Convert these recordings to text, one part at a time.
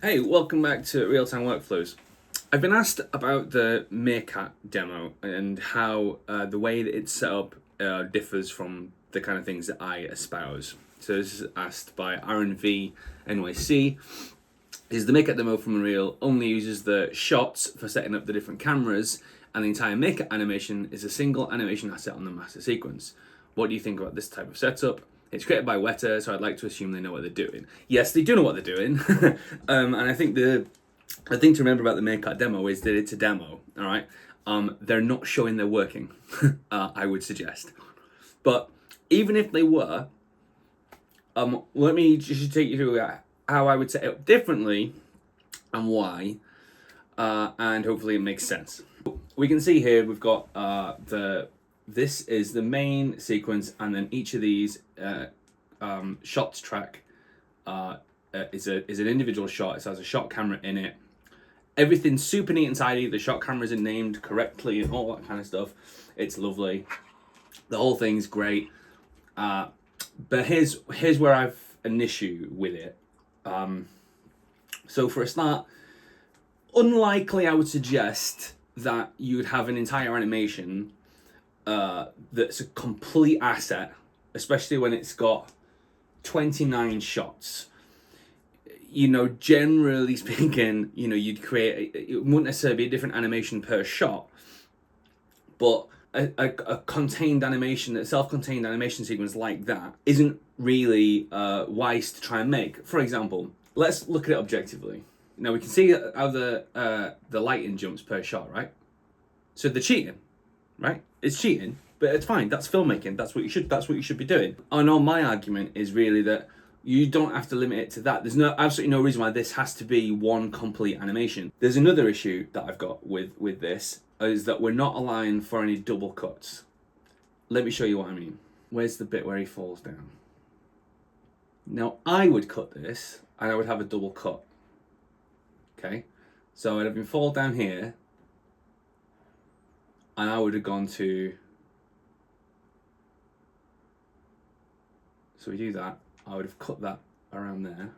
Hey, welcome back to Real-Time Workflows. I've been asked about the Meerkat demo and how the way that it's set up differs from the kind of things that I espouse. So this is asked by Aaron V NYC. Is the Meerkat demo from Unreal only uses the shots for setting up the different cameras, and the entire Meerkat animation is a single animation asset on the master sequence? What do you think about this type of setup? It's created by Weta, so I'd like to assume they know what they're doing. Yes, they do know what they're doing. And I think the thing to remember about the Meerkat demo is that it's a demo, all right? They're not showing they're working, I would suggest. But even if they were, let me just take you through how I would set it up differently and why, and hopefully it makes sense. We can see here we've got this is the main sequence, and then each of these shots track is an individual shot. It has a shot camera in it. Everything's super neat and tidy. The shot cameras are named correctly and all that kind of stuff. It's lovely. The whole thing's great. But here's where I've an issue with it. So for a start, unlikely I would suggest that you would have an entire animation that's a complete asset, especially when it's got 29 shots. You know, generally speaking, you know, you'd create, it wouldn't necessarily be a different animation per shot, but a contained animation, a self-contained animation sequence like that isn't really wise to try and make. For example, let's look at it objectively. Now we can see how the lighting jumps per shot, right? So they're cheating, right? It's cheating, but it's fine. That's filmmaking. That's what you should be doing. And all my argument is really that you don't have to limit it to that. There's absolutely no reason why this has to be one complete animation. There's another issue that I've got with this, is that we're not allowing for any double cuts. Let me show you what I mean. Where's the bit where he falls down? Now I would cut this and I would have a double cut. Okay, so I'd have been fall down here, and I would have gone to, so we do that, I would have cut that around there.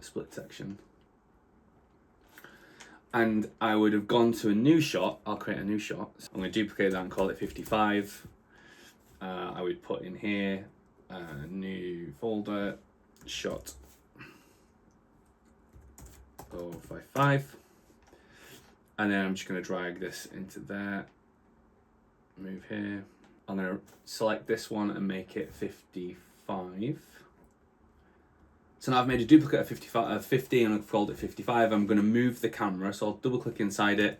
Split section. And I would have gone to a new shot. I'll create a new shot. So I'm going to duplicate that and call it 55. I would put in here a new folder, shot 055. And then I'm just going to drag this into there. Move here. I'm going to select this one and make it 55. So now I've made a duplicate of 50 and I've called it 55. I'm going to move the camera, so I'll double click inside it.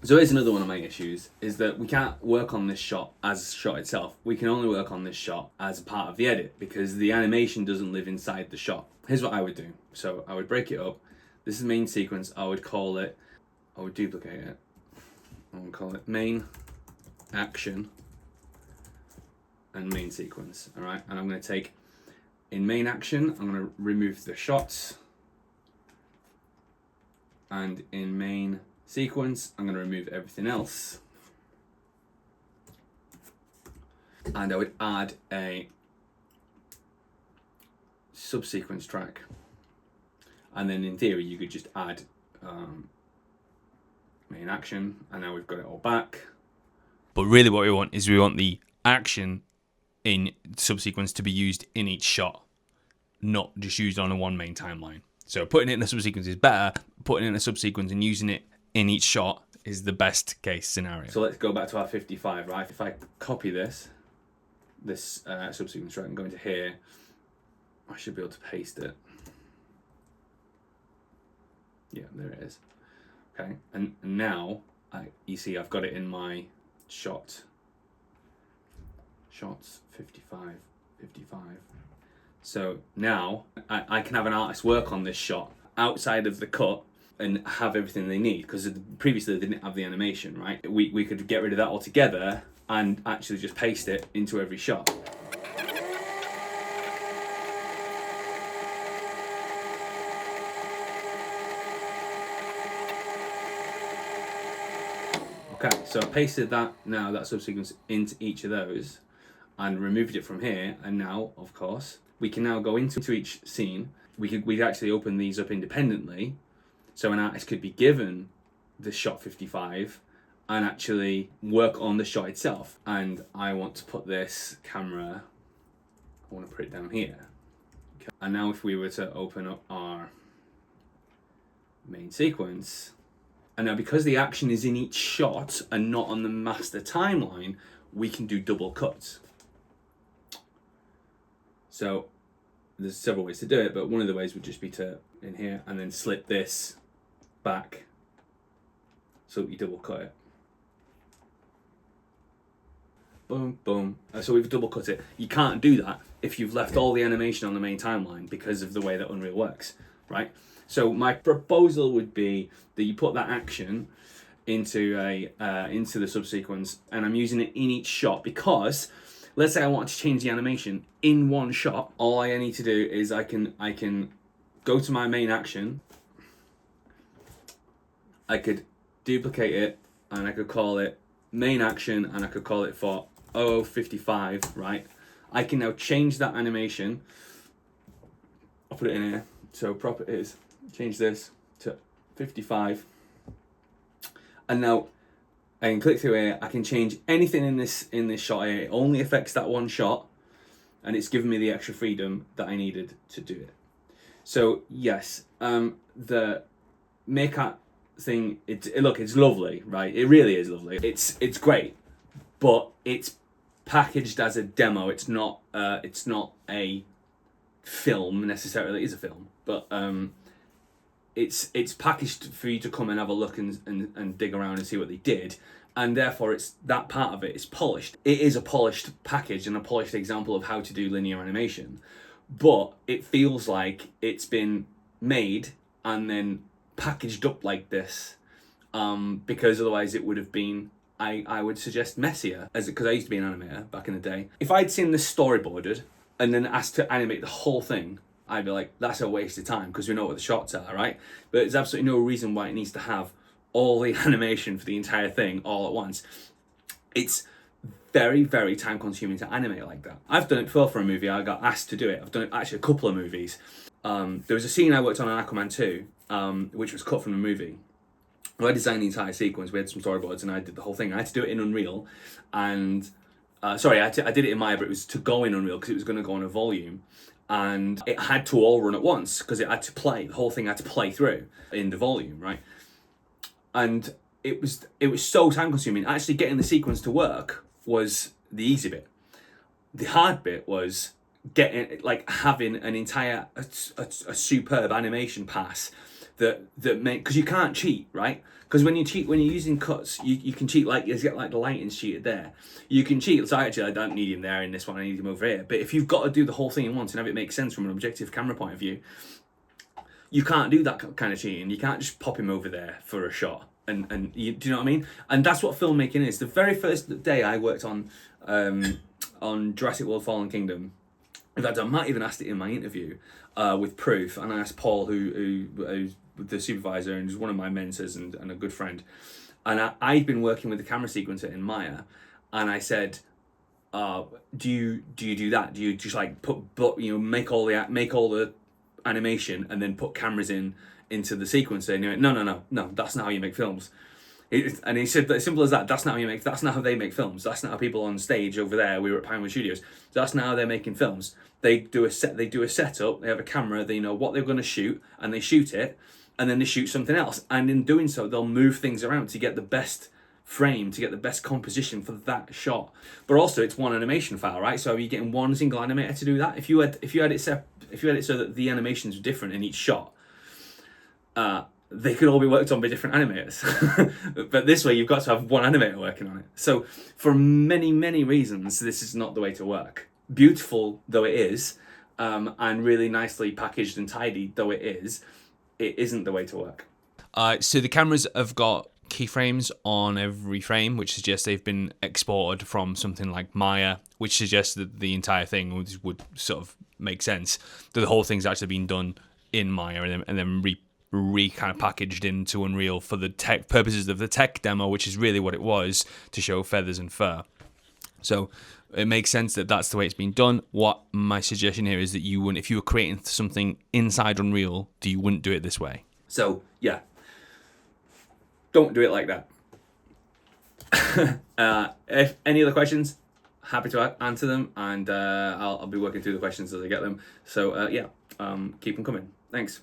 So here's another one of my issues, is that we can't work on this shot as a shot itself. We can only work on this shot as a part of the edit because the animation doesn't live inside the shot. Here's what I would do. So I would break it up. This is the main sequence. I would duplicate it. I would call it main action and main sequence. All right, and I'm going to take, in main action, I'm going to remove the shots, and in main sequence, I'm going to remove everything else, and I would add a subsequence track, and then in theory you could just add main action, and now we've got it all back. But really what we want is we want the action in subsequence to be used in each shot, not just used on a one main timeline. So putting it in a subsequence is better. Putting it in a subsequence and using it in each shot is the best case scenario. So let's go back to our 55, right? If I copy this subsequence track and go into here, I should be able to paste it. Yeah, there it is. Okay, and now you see I've got it in my shots 55. So now I can have an artist work on this shot outside of the cut and have everything they need, because previously they didn't have the animation, right? We could get rid of that altogether and actually just paste it into every shot. Okay, so I pasted that subsequence into each of those. and removed it from here. And now, of course, we can now go into each scene. We'd actually open these up independently. So an artist could be given the shot 55 and actually work on the shot itself. And I want to put this camera, I want to put it down here. Okay. And now if we were to open up our main sequence, and now because the action is in each shot and not on the master timeline, we can do double cuts. So there's several ways to do it, but one of the ways would just be to in here and then slip this back so that you double cut it. Boom, boom. So we've double cut it. You can't do that if you've left all the animation on the main timeline because of the way that Unreal works, right? So my proposal would be that you put that action into the subsequence, and I'm using it in each shot because let's say I want to change the animation in one shot. All I need to do is I can go to my main action. I could duplicate it and I could call it main action and I could call it for 0055, right? I can now change that animation. I'll put it in here. So properties, change this to 55. And now I can click through here. I can change anything in this shot here. It only affects that one shot, and it's given me the extra freedom that I needed to do it. So yes, the Meerkat thing. It's lovely, right? It really is lovely. It's great, but it's packaged as a demo. It's not a film necessarily. It is a film, but it's packaged for you to come and have a look and dig around and see what they did, and therefore it's that part of it is polished. It is a polished package and a polished example of how to do linear animation, but it feels like it's been made and then packaged up like this, because otherwise it would have been, I would suggest, messier, because I used to be an animator back in the day. If I'd seen this storyboarded and then asked to animate the whole thing, I'd be like, that's a waste of time because we know what the shots are, right? But there's absolutely no reason why it needs to have all the animation for the entire thing all at once. It's very, very time consuming to animate like that. I've done it before for a movie. I got asked to do it. I've done it actually a couple of movies. There was a scene I worked on in Aquaman 2, which was cut from a movie. I designed the entire sequence. We had some storyboards and I did the whole thing. I had to do it in Unreal, and I did it in Maya, but it was to go in Unreal because it was going to go on a volume. And it had to all run at once because it had to play. The whole thing had to play through in the volume, right? And it was so time consuming. Actually getting the sequence to work was the easy bit. The hard bit was having an entire a superb animation pass that because you can't cheat, right? Because when you're using cuts, you can cheat, like you get like the lighting's cheated there. You can cheat. So actually, I don't need him there in this one. I need him over here. But if you've got to do the whole thing at once and have it make sense from an objective camera point of view, you can't do that kind of cheating. You can't just pop him over there for a shot. And do you know what I mean? And that's what filmmaking is. The very first day I worked on Jurassic World: Fallen Kingdom. In fact, I might even asked it in my interview with Proof, and I asked Paul, who's the supervisor and is one of my mentors and a good friend, and I'd been working with the camera sequencer in Maya, and I said, do you do that? Do you just like make all the animation and then put cameras into the sequencer? And he went, no, that's not how you make films. And he said, as simple as that. That's not how they make films. That's not how people on stage over there. We were at Pinewood Studios. That's not how they're making films. They do a setup. They have a camera. They know what they're going to shoot, and they shoot it, and then they shoot something else. And in doing so, they'll move things around to get the best frame, to get the best composition for that shot. But also, it's one animation file, right? So are you getting one single animator to do that? If you had it so that the animations were different in each shot, they could all be worked on by different animators. But this way, you've got to have one animator working on it. So for many, many reasons, this is not the way to work. Beautiful though it is, and really nicely packaged and tidy though it isn't the way to work. So the cameras have got keyframes on every frame, which suggests they've been exported from something like Maya, which suggests that the entire thing would sort of make sense, that the whole thing's actually been done in Maya and then re kind of packaged into Unreal for the tech purposes of the tech demo, which is really what it was, to show feathers and fur. So it makes sense that that's the way it's been done. What my suggestion here is that you wouldn't, if you were creating something inside Unreal, you wouldn't do it this way. So yeah, don't do it like that. If any other questions, happy to answer them, and I'll be working through the questions as I get them. So yeah, keep them coming. Thanks.